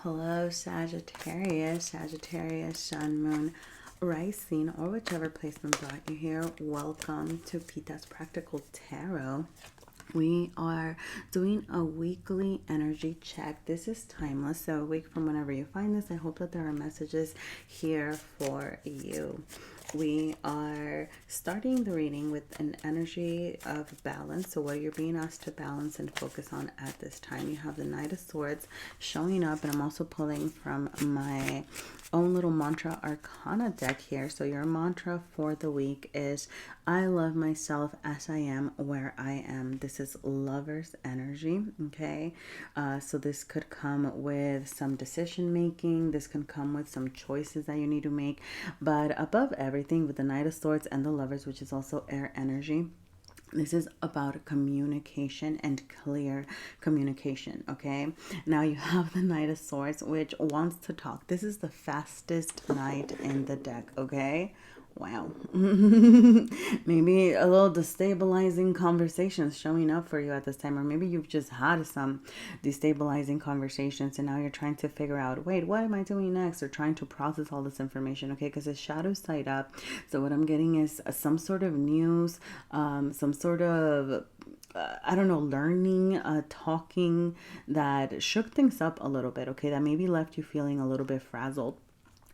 Hello, Sagittarius, Sun, Moon, Rising, or whichever placement brought you here. Welcome to Pita's Practical Tarot. We are doing a weekly energy check. This is timeless, so a week from whenever you find this, I hope that there are messages here for you. We are starting the reading with an energy of balance. So what you're being asked to balance and focus on at this time. You have the Knight of Swords showing up, and I'm also pulling from my own little mantra arcana deck here. So your mantra for the week is, I love myself as I am where I am. This is Lover's energy, okay? So this could come with some decision making. This can come with some choices that you need to make. But above everything, with the Knight of Swords and the Lovers, which is also air energy, this is about communication and clear communication, okay? Now you have the Knight of Swords, which wants to talk. This is the fastest knight in the deck, okay? Wow. Maybe a little destabilizing conversations showing up for you at this time, or maybe you've just had some destabilizing conversations and now you're trying to figure out, wait, what am I doing next? Or trying to process all this information, okay? Because it's shadow side up. So what I'm getting is some sort of news, some sort of I don't know, learning, talking that shook things up a little bit, okay? That maybe left you feeling a little bit frazzled.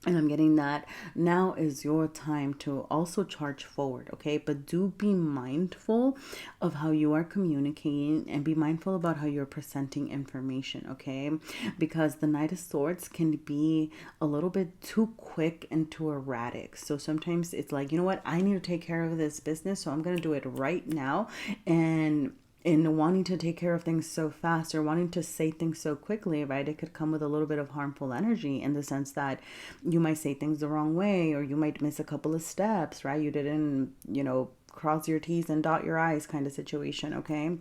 And I'm getting that now is your time to also charge forward, okay? But do be mindful of how you are communicating and be mindful about how you're presenting information, okay? Because the Knight of Swords can be a little bit too quick and too erratic. So sometimes it's like, you know what? I need to take care of this business, so I'm going to do it right now. And in wanting to take care of things so fast or wanting to say things so quickly, right, it could come with a little bit of harmful energy in the sense that you might say things the wrong way, or you might miss a couple of steps, right? You didn't, cross your T's and dot your I's kind of situation, okay?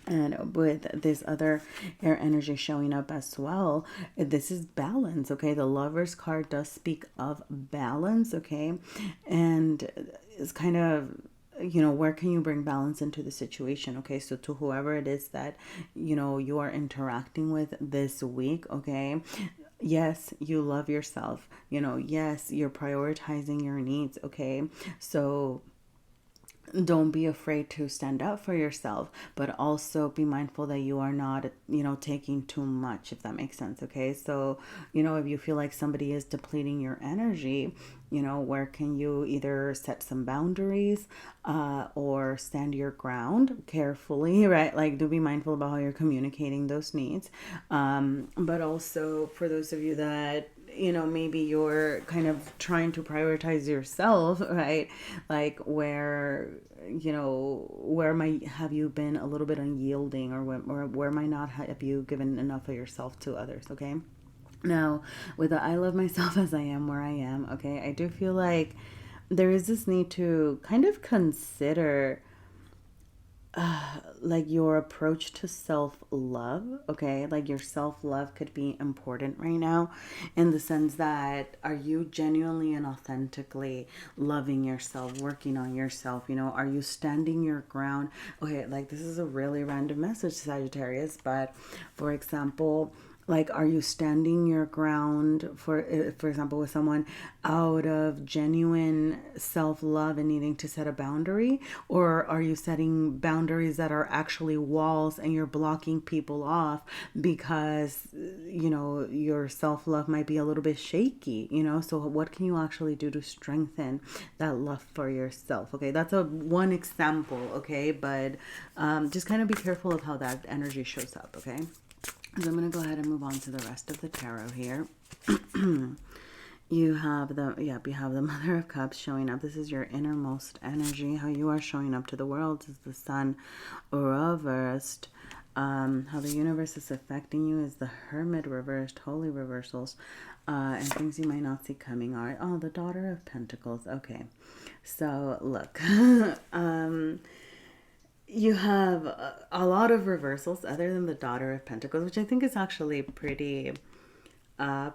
And with this other air energy showing up as well, this is balance, okay? The Lover's card does speak of balance, okay? And it's kind of, where can you bring balance into the situation, okay? So to whoever it is that, you are interacting with this week, okay? Yes, you love yourself, yes, you're prioritizing your needs, okay? So don't be afraid to stand up for yourself, but also be mindful that you are not, taking too much, if that makes sense, okay? So, if you feel like somebody is depleting your energy, where can you either set some boundaries or stand your ground carefully, right? Like, do be mindful about how you're communicating those needs. But also for those of you that, maybe you're kind of trying to prioritize yourself, right? Like where might have you been a little bit unyielding, or where might not have you given enough of yourself to others, okay? Now, with the I love myself as I am where I am, okay, I do feel like there is this need to kind of consider like your approach to self-love, okay? Like your self-love could be important right now in the sense that, are you genuinely and authentically loving yourself, working on yourself? Are you standing your ground? Okay, like this is a really random message, Sagittarius, but for example, like, are you standing your ground for example, with someone out of genuine self-love and needing to set a boundary? Or are you setting boundaries that are actually walls and you're blocking people off because, your self-love might be a little bit shaky, So what can you actually do to strengthen that love for yourself? Okay, that's one example, okay? But just kind of be careful of how that energy shows up, okay? So I'm going to go ahead and move on to the rest of the tarot here. You have the Mother of Cups showing up. This is your innermost energy. How you are showing up to the world is the Sun reversed. How the universe is affecting you is the Hermit reversed, holy reversals. And things you might not see coming are, the Daughter of Pentacles. Okay, so look. You have a lot of reversals other than the Daughter of Pentacles, which I think is actually pretty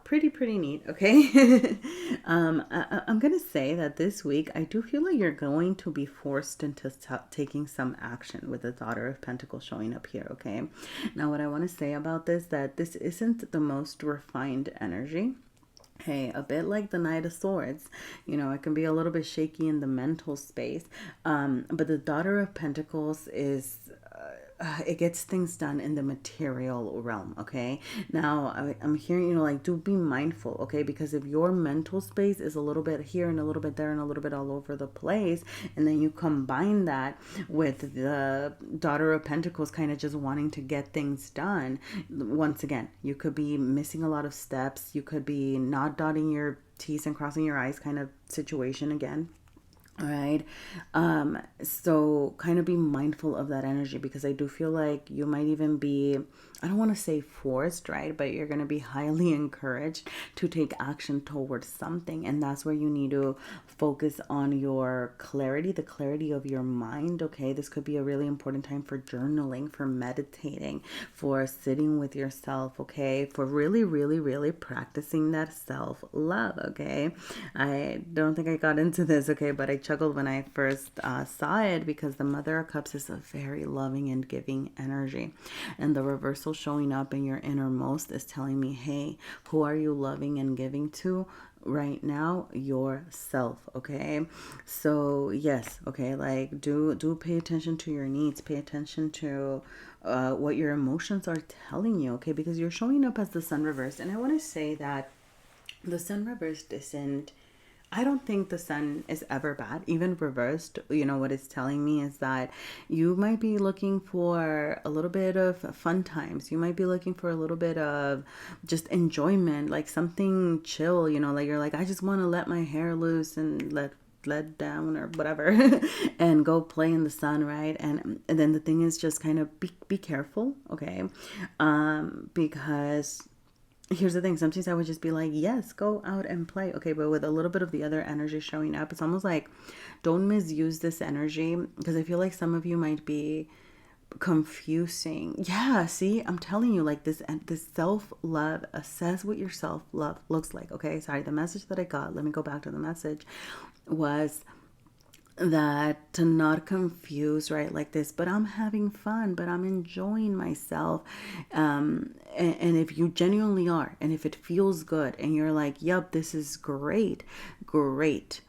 Pretty neat. Okay. I'm gonna say that this week I do feel like you're going to be forced into taking some action with the Daughter of Pentacles showing up here. Okay. Now, what I want to say about this, that this isn't the most refined energy. Hey, a bit like the Knight of Swords, it can be a little bit shaky in the mental space. But the Daughter of Pentacles is, it gets things done in the material realm. Okay. Now, I'm hearing, like, do be mindful. Okay. Because if your mental space is a little bit here and a little bit there and a little bit all over the place, and then you combine that with the Daughter of Pentacles kind of just wanting to get things done, once again, you could be missing a lot of steps. You could be not dotting your T's and crossing your I's kind of situation again. All right. So kind of be mindful of that energy, because I do feel like you might even be, I don't want to say forced, right? But you're going to be highly encouraged to take action towards something. And that's where you need to focus on your clarity, the clarity of your mind. Okay. This could be a really important time for journaling, for meditating, for sitting with yourself. Okay. For really practicing that self-love. Okay. I don't think I got into this. Okay. But I chuckled when I first saw it, because the Mother of Cups is a very loving and giving energy, and the reversal showing up in your innermost is telling me, hey, who are you loving and giving to right now? Yourself. Okay. So yes. Okay. Like, do pay attention to your needs, pay attention to what your emotions are telling you. Okay. Because you're showing up as the Sun reversed, and I want to say that the Sun reversed isn't, I don't think the Sun is ever bad, even reversed. What it's telling me is that you might be looking for a little bit of fun times. You might be looking for a little bit of just enjoyment, like something chill, like you're like, I just want to let my hair loose and let down or whatever and go play in the sun, right? And then the thing is, just kind of be careful, okay? Because here's the thing, sometimes I would just be like, yes, go out and play. Okay, but with a little bit of the other energy showing up, it's almost like, don't misuse this energy, because I feel like some of you might be confusing. Yeah, see, I'm telling you, like, this self-love, assess what your self-love looks like. Okay, sorry, the message that I got, let me go back to the message, was that to not confuse, right, like this, but I'm having fun, but I'm enjoying myself. And if you genuinely are, and if it feels good, and you're like, yep, this is great,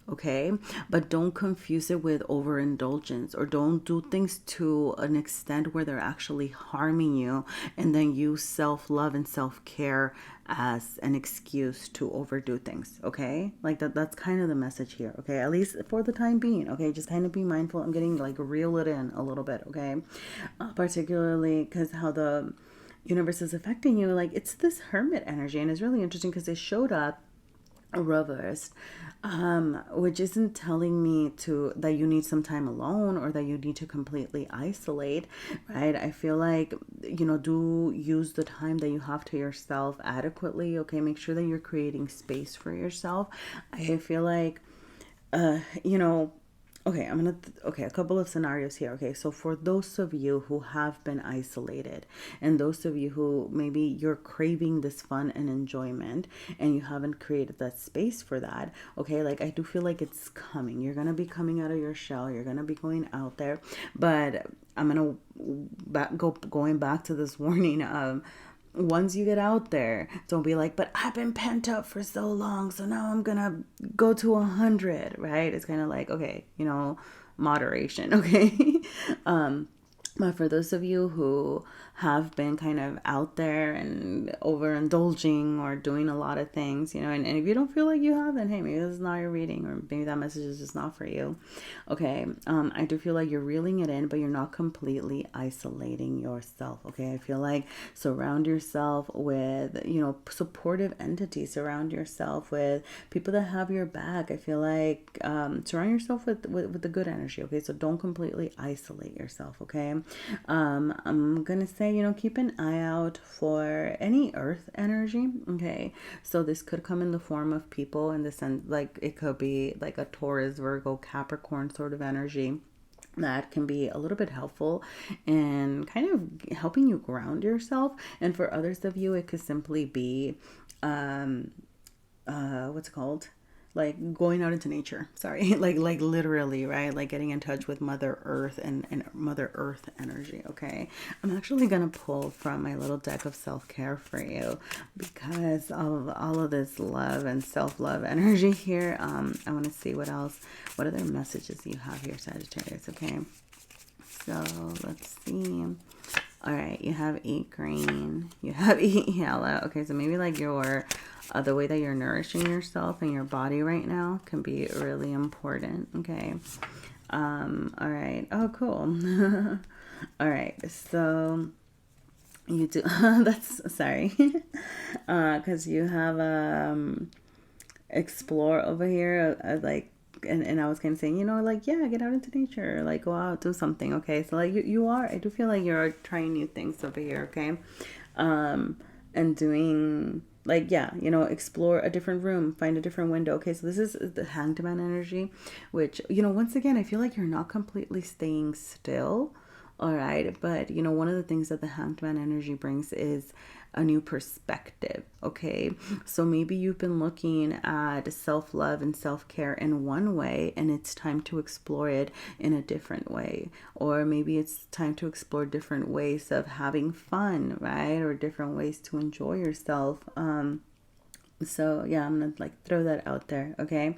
okay? But don't confuse it with overindulgence, or don't do things to an extent where they're actually harming you, and then use self-love and self-care as an excuse to overdo things. Okay, like that's kind of the message here. Okay, at least for the time being. Okay, just kind of be mindful. I'm getting, like, reel it in a little bit. Okay, particularly because how the universe is affecting you, like, it's this Hermit energy, and it's really interesting because it showed up reversed, which isn't telling me that you need some time alone, or that you need to completely isolate, right? I feel like, do use the time that you have to yourself adequately. Okay, make sure that you're creating space for yourself. I feel like, okay, okay, a couple of scenarios here. Okay, so for those of you who have been isolated, and those of you who maybe you're craving this fun and enjoyment, and you haven't created that space for that, okay, like, I do feel like it's coming. You're gonna be coming out of your shell. You're gonna be going out there. But I'm gonna going back to this warning of, once you get out there, don't be like, but I've been pent up for so long, so now I'm gonna go to 100, right? It's kind of like, okay, moderation. Okay. But for those of you who have been kind of out there and overindulging or doing a lot of things, and if you don't feel like you have, then hey, maybe this is not your reading, or maybe that message is just not for you. Okay. I do feel like you're reeling it in, but you're not completely isolating yourself. Okay. I feel like surround yourself with, supportive entities. Surround yourself with people that have your back. I feel like surround yourself with the good energy. Okay. So don't completely isolate yourself. Okay. I'm gonna say, keep an eye out for any earth energy. Okay, so this could come in the form of people, in the sense, like, it could be like a Taurus, Virgo, Capricorn sort of energy. that can be a little bit helpful and kind of helping you ground yourself. And for others of you, it could simply be what's it called, like going out into nature, sorry, like literally, right, like getting in touch with Mother Earth and Mother Earth energy. Okay, I'm actually gonna pull from my little deck of self-care for you because of all of this love and self-love energy here. I want to see what other messages you have here, Sagittarius. Okay, so let's see. All right, you have eat green, you have eat yellow. Okay, so maybe like the way that you're nourishing yourself and your body right now can be really important. Okay. All right. Oh, cool. All right. So you do, that's, sorry. Cause you have, explore over here, like, and I was kind of saying, like, yeah, get out into nature, like go out, do something. Okay. So like I do feel like you're trying new things over here. Okay. And doing, like, yeah, explore a different room, find a different window. Okay, so this is the Hanged Man energy, which, once again, I feel like you're not completely staying still. All right, but one of the things that the Hanged Man energy brings is a new perspective. Okay, so maybe you've been looking at self-love and self-care in one way, and it's time to explore it in a different way. Or maybe it's time to explore different ways of having fun, right? Or different ways to enjoy yourself. So yeah, I'm gonna like throw that out there. Okay.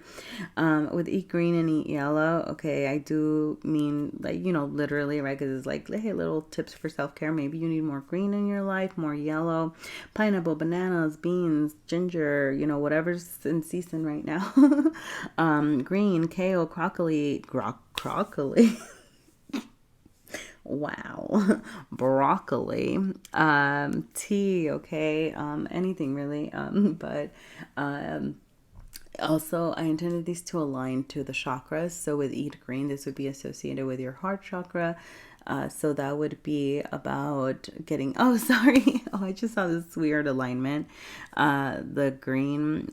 With eat green and eat yellow, okay, I do mean like, literally, right? Because it's like, hey, little tips for self-care. Maybe you need more green in your life, more yellow, pineapple, bananas, beans, ginger, whatever's in season right now. Green, kale, broccoli. Wow. Broccoli, tea, okay, anything really, but also I intended these to align to the chakras. So with eat green, this would be associated with your heart chakra. So that would be about getting, oh, sorry. Oh, I just saw this weird alignment. The green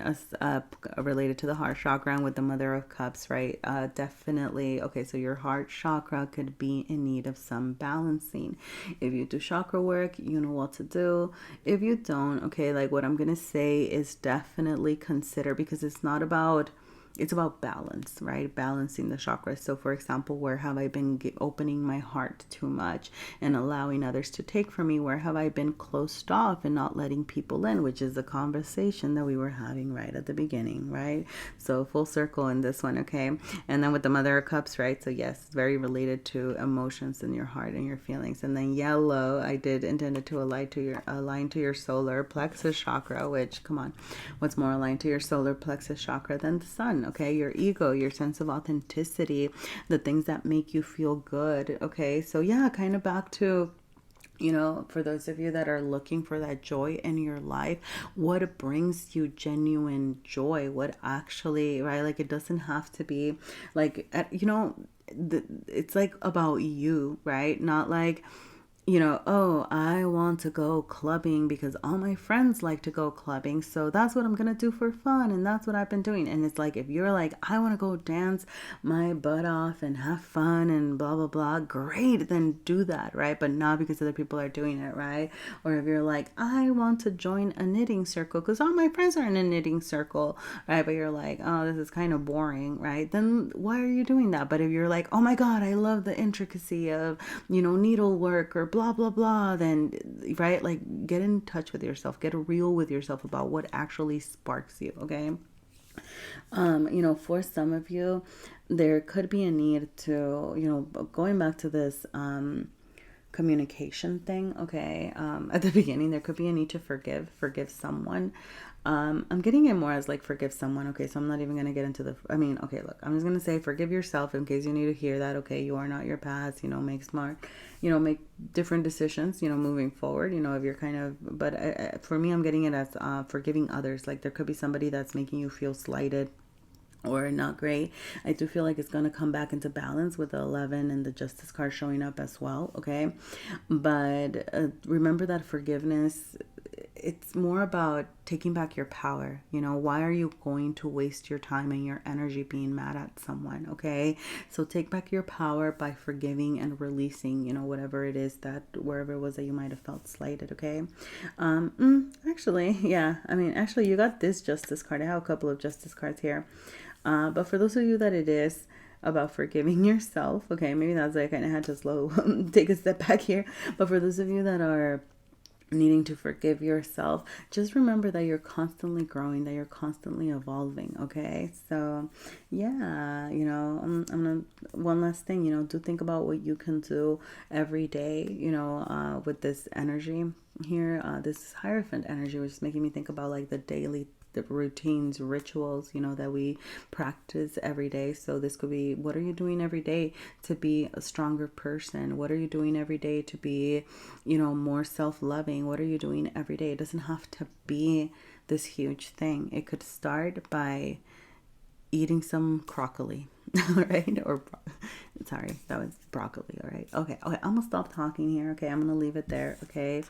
related to the heart chakra and with the Mother of Cups, right? Definitely. Okay, so your heart chakra could be in need of some balancing. If you do chakra work, you know what to do. If you don't, okay, like what I'm going to say is definitely consider, because it's about balance, right? Balancing the chakras. So for example, where have I been opening my heart too much and allowing others to take from me? Where have I been closed off and not letting people in, which is the conversation that we were having right at the beginning, right? So full circle in this one. Okay. And then with the Mother of Cups, right? So yes, it's very related to emotions in your heart and your feelings. And then yellow, I did intended to align to your solar plexus chakra, which, come on, what's more aligned to your solar plexus chakra than the sun? Okay, your ego, your sense of authenticity, the things that make you feel good. Okay, so yeah, kind of back to, for those of you that are looking for that joy in your life, what brings you genuine joy? What actually, right? Like, it doesn't have to be like, it's like about you, right? Not like, oh, I want to go clubbing because all my friends like to go clubbing, so that's what I'm gonna do for fun, and that's what I've been doing. And it's like, if you're like, I want to go dance my butt off and have fun and blah blah blah, great, then do that, right? But not because other people are doing it, right? Or if you're like, I want to join a knitting circle because all my friends are in a knitting circle, right? But you're like, oh, this is kind of boring, right? Then why are you doing that? But if you're like, oh my god, I love the intricacy of, needlework or blah blah blah, then, right, like, get in touch with yourself, get real with yourself about what actually sparks you. Okay. For some of you, there could be a need to, going back to this communication thing. Okay. At the beginning, there could be a need to forgive someone. I'm getting it more as like forgive someone. Okay, so I'm not even gonna get into okay, look, I'm just gonna say forgive yourself in case you need to hear that. Okay, you are not your past. Make smart, make different decisions. Moving forward. If you're kind of, but for me, I'm getting it as forgiving others. Like, there could be somebody that's making you feel slighted or not great. I do feel like it's going to come back into balance with the 11 and the Justice card showing up as well. Okay, but remember that forgiveness it's more about taking back your power. You know, why are you going to waste your time and your energy being mad at someone? Okay, so take back your power by forgiving and releasing, you know, whatever it is that, wherever it was that you might have felt slighted. Okay. Actually, yeah, I mean, actually, you got this justice card. I have a couple of justice cards here, but for those of you that it is about forgiving yourself, okay, maybe that's why I kind of had to slow take a step back here. But for those of you that are needing to forgive yourself, just remember that you're constantly growing, that you're constantly evolving. Okay, so yeah, you know, I'm gonna, one last thing, you know, do think about what you can do every day, you know, with this energy here, this Hierophant energy, which is making me think about like the routines, rituals, you know, that we practice every day. So this could be, what are you doing every day to be a stronger person? What are you doing every day to be, you know, more self-loving? What are you doing every day? It doesn't have to be this huge thing. It could start by eating some broccoli, all right? Or, sorry, that was broccoli, all right? Okay, I'm gonna stop talking here, okay? I'm gonna leave it there, okay?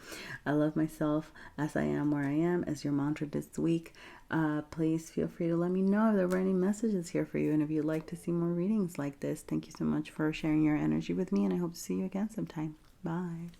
I love myself as I am where I am, as your mantra this week. Please feel free to let me know if there were any messages here for you, and if you'd like to see more readings like this. Thank you so much for sharing your energy with me, and I hope to see you again sometime. Bye.